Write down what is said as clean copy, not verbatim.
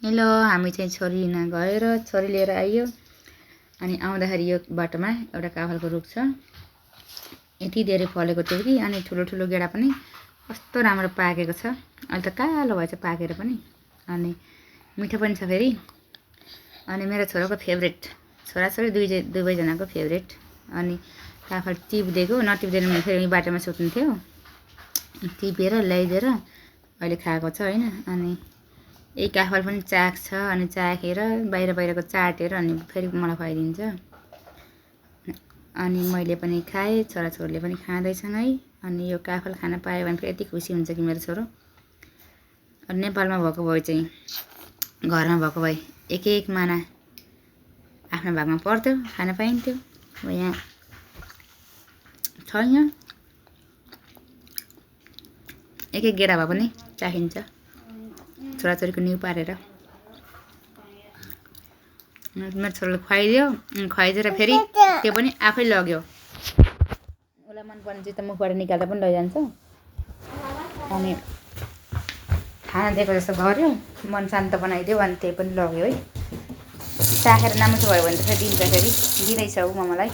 hello हामी चाहिँ छोरी लिन गएर छोरी लिएर आइयो अनि आउँदाखेरि यो बाटोमा एउटा काफलको रुख छ यति धेरै फलेको थियो कि अनि ठुलो ठुलो गेडा पनि कस्तो राम्रो पाकेको छ अहिले त कालो भएछ पाकेर पनि अनि मिठो पनि छ फेरि अनि मेरो छोराको फेभरेट छोराछोरी दुवैजनाको फेभरेट अनि काफल टिप्दिएको नटिप्दैन भने फेरि बाटोमा सुत्नुहुन्थ्यो टिपेर ल्याइदिएर अहिले खाएको छ हैन अनि यही काफल पनि चाख्छ अनि चाखेर बाहिरको चाटेर अनि फेरि मलाई खुवाइदिन्छ अनि मैले पनि खाएँ छोराछोरीले पनि खाँदैछन् है अनि यो काफल खान पायो भने फेरि यति खुसी हुन्छ कि मेरो छोरो अनि नेपालमा भएको भए चाहिँ घरमा भएको भए एक एक माना आफ्नो भागमा पर्थ्यो खान पाइन्थ्यो अब यहाँ छैन एक एक गेडा भए पनि चाहिन्छ छोराछोरीको न्यु पारेर मेरो छोराले खुवाइदियो खुवाइदिएर फेरि त्यो पनि आफै लग्यो उसलाई मनपर्ने चिज त मुखबाट निकाल्दा पनि लैजान्छ अनि खाना दिएको जस्तो गर्यो मन शान्त बनाइदियो अनि त्यही पनि लग्यो है चाखेर नमिठो भयो भने त फेरि दिन्छ फेरि दिँदैछ ऊ मलाई